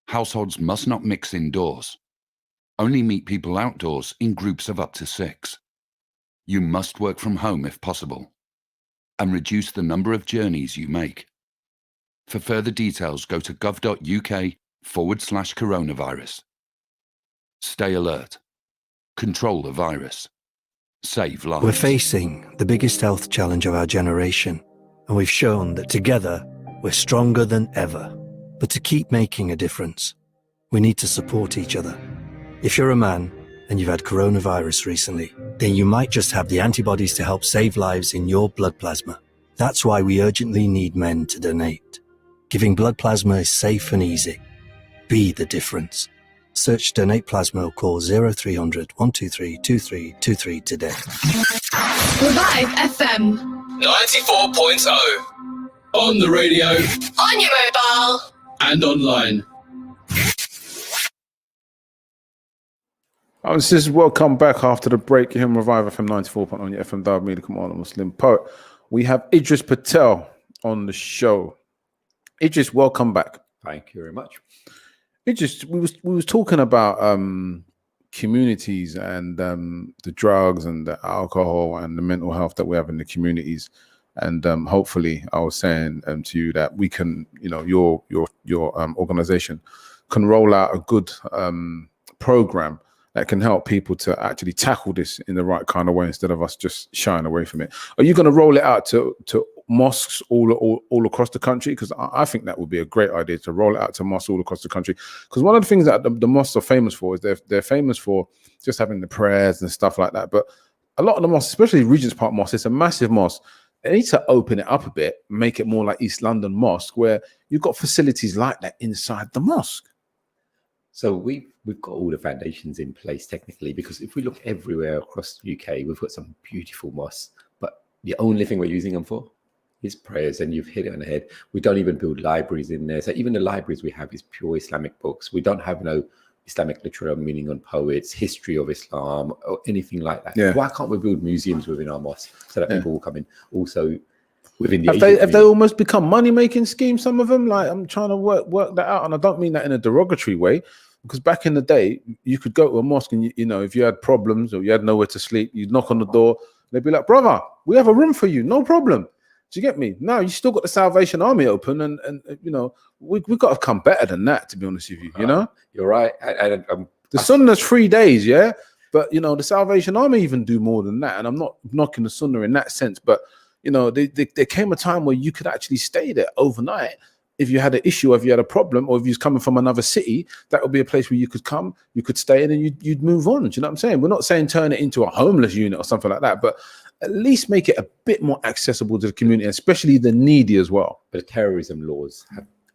households must not mix indoors. Only meet people outdoors in groups of up to 6. You must work from home if possible, and reduce the number of journeys you make. For further details, go to gov.uk/coronavirus. Stay alert. Control the virus. Save lives. We're facing the biggest health challenge of our generation, and we've shown that together we're stronger than ever. But to keep making a difference, we need to support each other. If you're a man and you've had coronavirus recently, then you might just have the antibodies to help save lives in your blood plasma. That's why we urgently need men to donate. Giving blood plasma is safe and easy. Be the difference. Search Donate Plasma or call 0300 123 2323 today. ReviveFM 94.0. On the radio. on your mobile. And online. This is welcome back after the break here on Revive FM 94.0 on your FM Dawah Media Kamara Muslim Poet. We have Idris Patel on the show. Idris, welcome back. Thank you very much. Idris, we was talking about communities and the drugs and the alcohol and the mental health that we have in the communities. And hopefully, I was saying to you that we can, your organization can roll out a good program that can help people to actually tackle this in the right kind of way instead of us just shying away from it. Are you going to roll it out to mosques all across the country? Because I think that would be a great idea to roll it out to mosques all across the country. Because one of the things that the mosques are famous for is they're famous for just having the prayers and stuff like that. But a lot of the mosques, especially Regent's Park Mosque, it's a massive mosque. They need to open it up a bit, make it more like East London Mosque, where you've got facilities like that inside the mosque. So we've got all the foundations in place technically, because if we look everywhere across the UK, we've got some beautiful mosques, but the only thing we're using them for is prayers, and you've hit it on the head. We don't even build libraries in there. So even the libraries we have is pure Islamic books. We don't have no Islamic literature, meaning on poets, history of Islam, or anything like that. Yeah. Why can't we build museums within our mosques so that people will come in? Also, within the have they almost become money-making schemes, some of them? Like, I'm trying to work that out, and I don't mean that in a derogatory way, because back in the day, you could go to a mosque and, if you had problems or you had nowhere to sleep, you'd knock on the door, they'd be like, brother, we have a room for you, no problem. Do you get me? Now, you still got the Salvation Army open, and we've got to come better than that, to be honest with you, You're right. The Sunnah's 3 days, yeah? But, the Salvation Army even do more than that, and I'm not knocking the Sunnah in that sense, but, there came a time where you could actually stay there overnight. If you had an issue, or if you had a problem, or if you was coming from another city, that would be a place where you could come, you could stay in, and you'd move on. Do you know what I'm saying? We're not saying turn it into a homeless unit or something like that, but at least make it a bit more accessible to the community, especially the needy as well. But the terrorism laws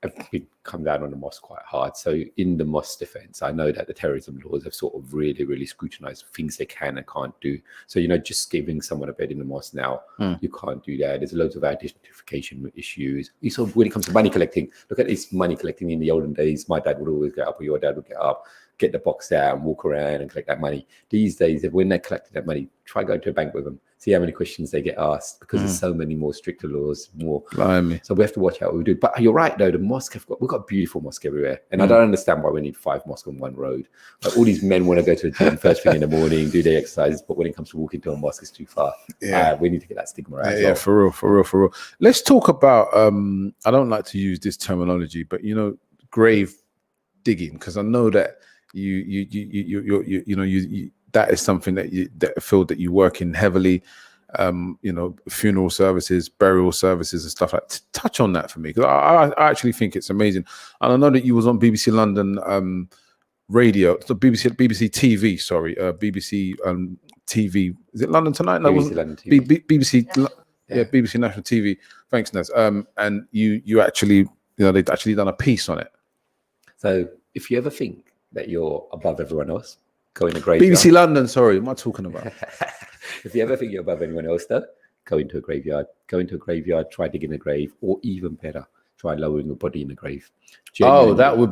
have come down on the mosque quite hard. So in the mosque defense, I know that the terrorism laws have sort of really, really scrutinized things they can and can't do. So, just giving someone a bed in the mosque now, you can't do that. There's loads of identification issues. So when it comes to money collecting, look at this money collecting in the olden days. My dad would always get up, or your dad would get up, get the box out and walk around and collect that money. These days, when they're collecting that money, try going to a bank with them. See how many questions they get asked, because there's so many more stricter laws, more. Blimey. So we have to watch out what we do. But you're right, though. The mosque we've got beautiful mosque everywhere, and I don't understand why we need 5 mosques on one road. Like, all these men want to go to the gym first thing in the morning, do their exercises, but when it comes to walking to a mosque, it's too far. Yeah, we need to get that stigma out. Yeah, for real. Let's talk about. I don't like to use this terminology, but grave digging, because I know that you that is something that field that you work in heavily. Funeral services, burial services, and stuff like that. Touch on that for me, because I actually think it's amazing. And I know that you was on BBC London radio, so BBC TV, sorry, BBC TV. Is it London Tonight? No, BBC London TV. BBC, BBC National TV. Thanks, Nez. And you actually, they'd actually done a piece on it. So if you ever think that you're above everyone else, go in a graveyard. BBC London, sorry, what am I talking about? If you ever think you're above anyone else, though, go into a graveyard. Go into a graveyard, try digging a grave, or even better, try lowering a body in a grave. Genuinely. Oh, that would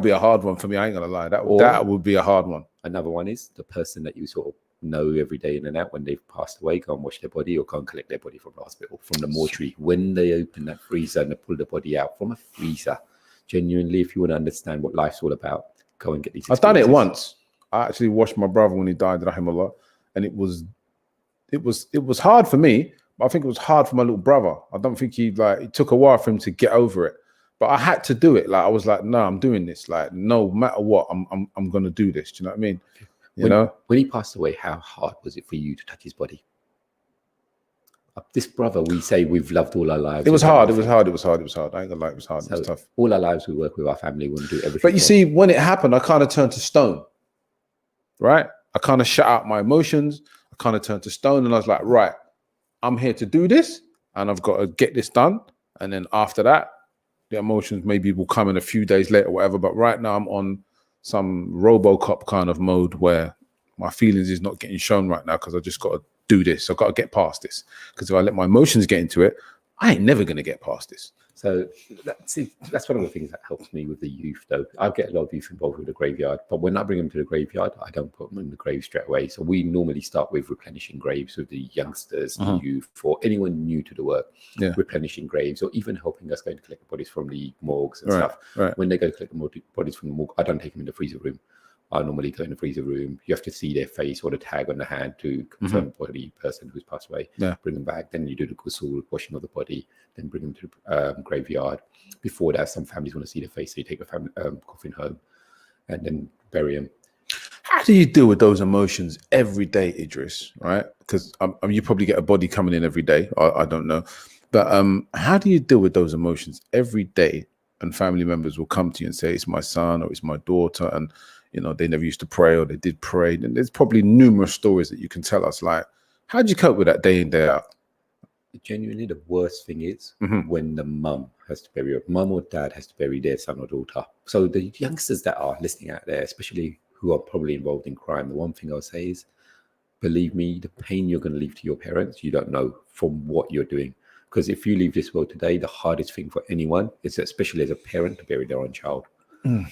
be a hard one for me. I ain't gonna lie. That would be a hard one. Another one is the person that you sort of know every day in and out. When they've passed away, go and wash their body, or go and collect their body from the hospital, from the mortuary. When they open that freezer and they pull the body out from a freezer, genuinely, if you want to understand what life's all about, go and get these. I've done it once. I actually washed my brother when he died, rahimahullah, and it was hard for me, but I think it was hard for my little brother. I don't think it took a while for him to get over it, but I had to do it. Like, I was like, no, I'm doing this. Like, no matter what, I'm gonna do this. Do you know what I mean? When he passed away, how hard was it for you to touch his body? This brother, we say we've loved all our lives. It was hard. It was hard. I ain't gonna lie, it was hard. So it was tough. All our lives, we work with our family. We want to do everything. But you see, when it happened, I kind of turned to stone. Right? I kind of shut out my emotions. I kind of turned to stone, and I was like, right, I'm here to do this, and I've got to get this done. And then after that, the emotions maybe will come in a few days later, whatever. But right now, I'm on some RoboCop kind of mode where my feelings is not getting shown right now, because I just got to do this. I've got to get past this, because if I let my emotions get into it, I ain't never going to get past this. So that's one of the things that helps me with the youth, though. I get a lot of youth involved with the graveyard, but when I bring them to the graveyard, I don't put them in the grave straight away. So we normally start with replenishing graves with the youngsters, the youth, or anyone new to the work, replenishing graves, or even helping us going to collect the bodies from the morgues and stuff. Right. When they go to collect the bodies from the morgue, I don't take them in the freezer room. I normally go in the freezer room. You have to see their face or the tag on the hand to confirm the body person who's passed away. Yeah. Bring them back. Then you do the ghusl, washing of the body. Then bring them to the graveyard. Before that, some families want to see the face, so you take the family coffin home and then bury them. How do you deal with those emotions every day, Idris? Right? Because you probably get a body coming in every day. I don't know, but how do you deal with those emotions every day? And family members will come to you and say, "It's my son" or "It's my daughter," and they never used to pray, or they did pray. And there's probably numerous stories that you can tell us. Like, how do you cope with that day in, day out? Genuinely, the worst thing is when the mum has to bury, mum or dad has to bury their son or daughter. So the youngsters that are listening out there, especially who are probably involved in crime, the one thing I'll say is, believe me, the pain you're going to leave to your parents, you don't know from what you're doing. Because if you leave this world today, the hardest thing for anyone is, especially as a parent, to bury their own child.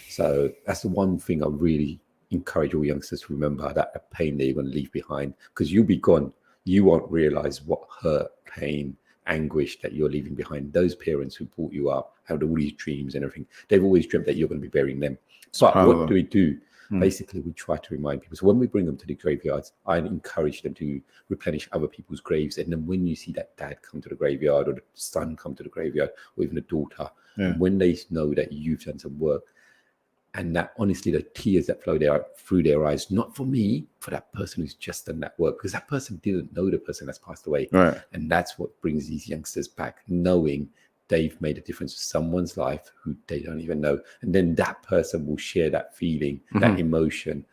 So that's the one thing I really encourage all youngsters to remember, that the pain that you're going to leave behind, because you'll be gone. You won't realize what hurt, pain, anguish that you're leaving behind. Those parents who brought you up, had all these dreams and everything, they've always dreamt that you're going to be burying them. But what do we do? Basically, we try to remind people. So when we bring them to the graveyards, I encourage them to replenish other people's graves. And then when you see that dad come to the graveyard, or the son come to the graveyard, or even the daughter, when they know that you've done some work, and that honestly, the tears that flow through their eyes, not for me, for that person who's just done that work, because that person didn't know the person that's passed away. Right. And that's what brings these youngsters back, knowing they've made a difference to someone's life who they don't even know. And then that person will share that feeling, that emotion,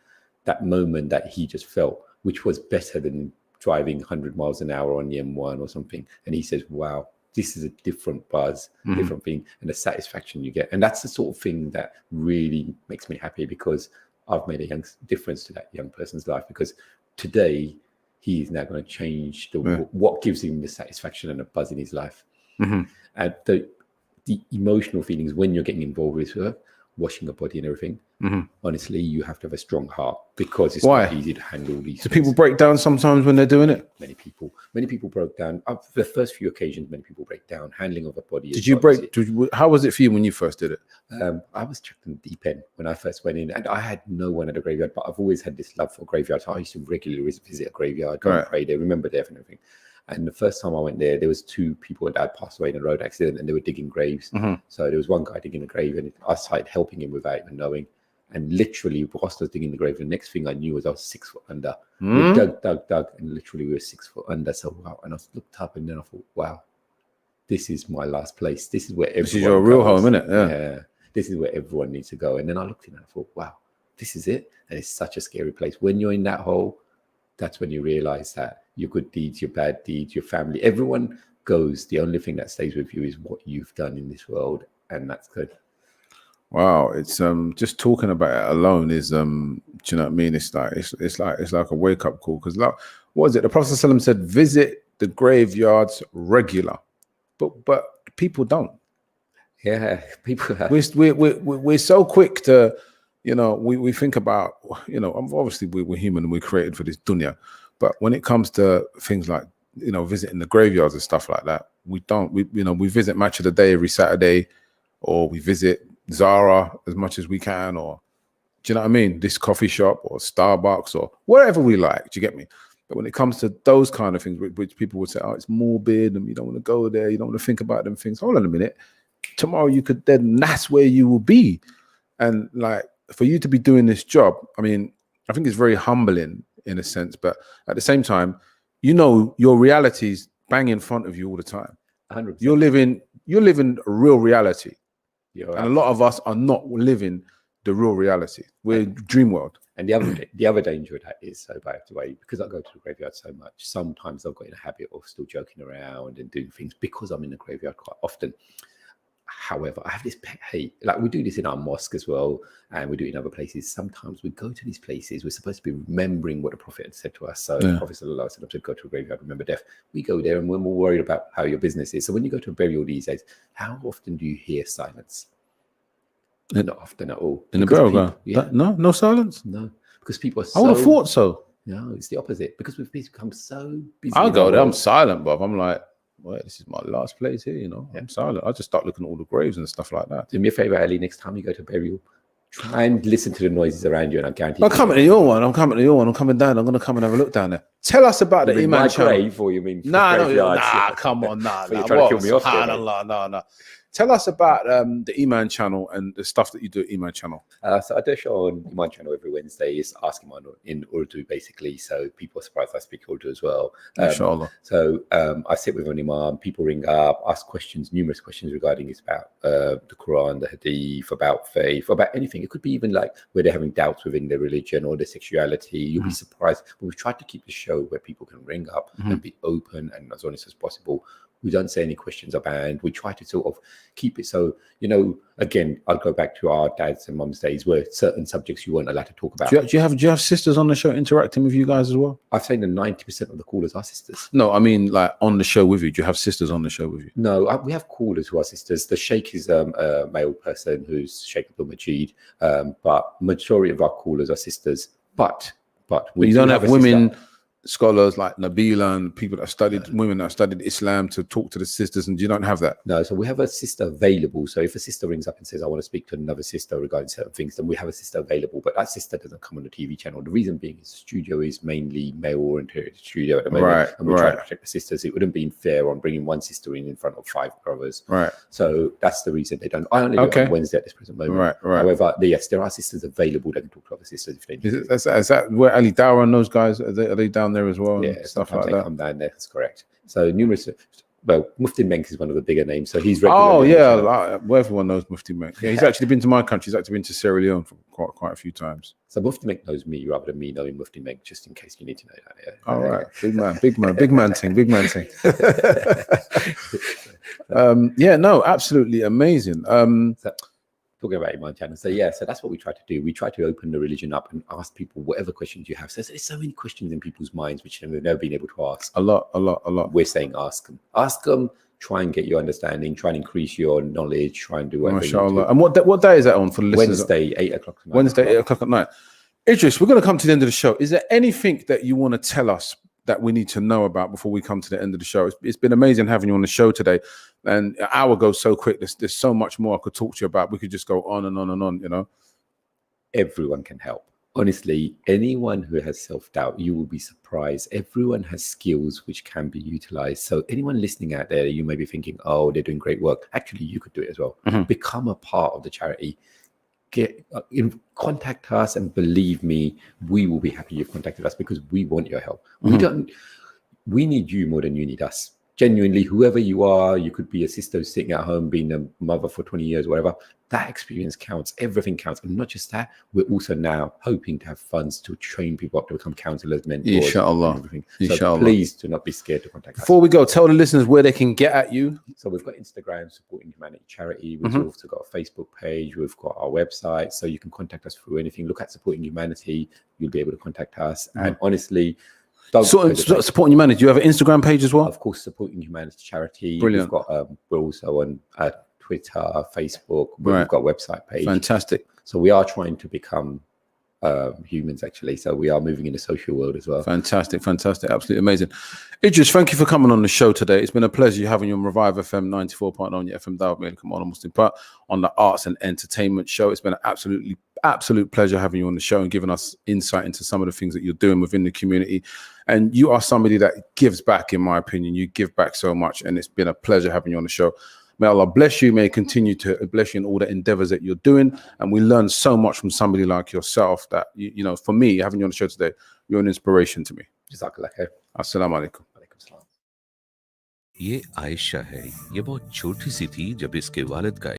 that moment that he just felt, which was better than driving 100 miles an hour on the M1 or something. And he says, wow, this is a different buzz, different thing, and the satisfaction you get. And that's the sort of thing that really makes me happy, because I've made a difference to that young person's life, because today he is now going to change what gives him the satisfaction and the buzz in his life. And the emotional feelings when you're getting involved with her, washing a body and everything. Mm-hmm. Honestly, you have to have a strong heart because it's Why? not easy to handle these. Do people break down sometimes when they're doing it? Many people broke down. The first few occasions, many people break down. Handling of a body. Did you break? How was it for you when you first did it? I was chucked in the deep end when I first went in, and I had no one at a graveyard. But I've always had this love for graveyards. So I used to regularly visit a graveyard, go and pray there, remember death and everything. And the first time I went there was 2 people that had passed away in a road accident, and they were digging graves. Mm-hmm. So there was one guy digging a grave, and I started helping him without even knowing. And literally, whilst I was digging the grave, the next thing I knew was I was 6 foot under. We dug, and literally we were 6 foot under. So wow! And I looked up, and then I thought, wow, this is my last place. This is where everyone. This is your real home, isn't it? Yeah. This is where everyone needs to go. And then I looked in and I thought, wow, this is it. And it's such a scary place. When you're in that hole, that's when you realize that your good deeds, your bad deeds, your family, everyone goes. The only thing that stays with you is what you've done in this world, and that's good. Wow, it's just talking about it alone is do you know what I mean? It's like a wake up call, because like, what is it? The Prophet ﷺ said, visit the graveyards regular, but people don't. Yeah, people have. We're so quick to, you know, we think about, you know, obviously we're human and we're created for this dunya, but when it comes to things like, you know, visiting the graveyards and stuff like that, we don't. We visit Match of the Day every Saturday, or we visit Zara as much as we can, or do you know what I mean? This coffee shop or Starbucks or wherever we like. Do you get me? But when it comes to those kind of things, which people would say, oh, it's morbid and you don't want to go there, you don't want to think about them things. Hold on a minute. Tomorrow you could then, that's where you will be. And like, for you to be doing this job, I mean, I think it's very humbling in a sense, but at the same time, you know, your reality's bang in front of you all the time. 100%. You're living a real reality. And a lot of us are not living the real reality. We're dream world. And the other danger of that is, so by the way, because I go to the graveyard so much, sometimes I've got in a habit of still joking around and doing things because I'm in the graveyard quite often. However, I have this pet hate. Like, we do this in our mosque as well, and we do it in other places. Sometimes we go to these places, we're supposed to be remembering what the Prophet had said to us. So the Prophet said, go to a graveyard, remember death. We go there and we're more worried about how your business is. So when you go to a burial these days, how often do you hear silence? Not often at all. In the burial ground? No silence? No, because people are so... I would have thought so. No, it's the opposite. Because we've become so busy. I'll go there, I'm silent, but I'm like, well, this is my last place here, you know. Yeah. I'm silent. I just start looking at all the graves and stuff like that. Do me a favor, Ali, next time you go to burial, try and listen to the noises around you, and I guarantee I'm coming to your one. I'm coming down. I'm going to come and have a look down there. Tell us about the Iman channel. Grave, or you mean come on, You're trying to kill me off there, no. Tell us about the Iman channel and the stuff that you do at Iman channel. So I do a show on Iman channel every Wednesday. It's Ask Iman in Urdu, basically. So people are surprised I speak Urdu as well. Inshallah. So I sit with an Imam. People ring up, ask questions, numerous questions regarding it's about the Quran, the Hadith, about faith, about anything. It could be even like where they're having doubts within their religion or their sexuality. You'll be surprised. But we've tried to keep the show where people can ring up and be open and as honest as possible. We don't say any questions are banned. We try to sort of keep it so, you know, again, I'll go back to our dads and mums days where certain subjects you weren't allowed to talk about. Do you have sisters on the show interacting with you guys as well? I'd say that 90% of the callers are sisters. No, I mean like on the show with you. Do you have sisters on the show with you? No, we have callers who are sisters. The Sheikh is a male person who's Sheikh Abdul Majid, but majority of our callers are sisters. But you don't have women scholars like Nabila and people that studied, women that studied Islam to talk to the sisters, and you don't have that? No, so we have a sister available. So if a sister rings up and says, I want to speak to another sister regarding certain things, then we have a sister available, but that sister doesn't come on the TV channel. The reason being is the studio is mainly male-oriented studio at the moment, and we try to protect the sisters. It wouldn't be fair on bringing one sister in front of 5 brothers. Right. So that's the reason they don't. I only do it on Wednesday at this present moment. Right. However, yes, there are sisters available that can talk to other sisters if they need. Is that where Ali Dawah and those guys, are they down there as well? Yeah, stuff like they that. come down there. That's correct. So numerous. Well, Mufti Menk is one of the bigger names. So he's well, everyone knows Mufti Menk. Yeah, he's actually been to my country. He's actually been to Sierra Leone for quite a few times. So Mufti Menk knows me rather than me knowing Mufti Menk, just in case you need to know that. Yeah. All right, big man thing. Yeah, no, absolutely amazing. Talking about Iman channel. So yeah, so that's what we try to do. We try to open the religion up and ask people whatever questions you have. So there's so many questions in people's minds which they've never been able to ask. A lot. We're saying ask them. try and get your understanding, try and increase your knowledge, try and do whatever you need MashaAllah. to. And what day is that on for the listeners? Wednesday, 8 o'clock tonight. Wednesday, 8 o'clock at night. Idris, we're going to come to the end of the show. Is there anything that you want to tell us that we need to know about before we come to the end of the show? It's been amazing having you on the show today. And an hour goes so quick. There's so much more I could talk to you about. We could just go on and on and on, you know. Everyone can help. Honestly, anyone who has self-doubt, you will be surprised. Everyone has skills which can be utilized. So anyone listening out there, you may be thinking, oh, they're doing great work. Actually, you could do it as well. Become a part of the charity. Contact us, and believe me, we will be happy you've contacted us because we want your help. We need you more than you need us. Genuinely, whoever you are, you could be a sister sitting at home being a mother for 20 years, whatever. That experience counts. Everything counts. And not just that, we're also now hoping to have funds to train people up to become counselors, mentors, Inshallah. and everything. Inshallah. So please do not be scared to contact us. Before we go, tell the listeners where they can get at you. So we've got Instagram, Supporting Humanity Charity. We've also got a Facebook page. We've got our website. So you can contact us through anything. Look at Supporting Humanity. You'll be able to contact us. And honestly, Supporting Humanity. Do you have an Instagram page as well? Of course, Supporting Humanity Charity. Brilliant. We've got, we're also on Twitter, Facebook. We've got a website page. Fantastic. So we are trying to become humans, actually. So we are moving in the social world as well. Fantastic. Absolutely amazing. Idris, thank you for coming on the show today. It's been a pleasure having you on Revive FM 94.9 on your FM dial, Muslim part on the arts and entertainment show. It's been an absolute pleasure having you on the show and giving us insight into some of the things that you're doing within the community. And you are somebody that gives back, in my opinion. You give back so much, and it's been a pleasure having you on the show. May Allah bless you. May He continue to bless you in all the endeavors that you're doing. And we learn so much from somebody like yourself that, you know, for me, having you on the show today, you're an inspiration to me. Jazakallah khair. Assalamu alaikum. ये आयशा है, ये बहुत छोटी सी थी जब इसके वालिद का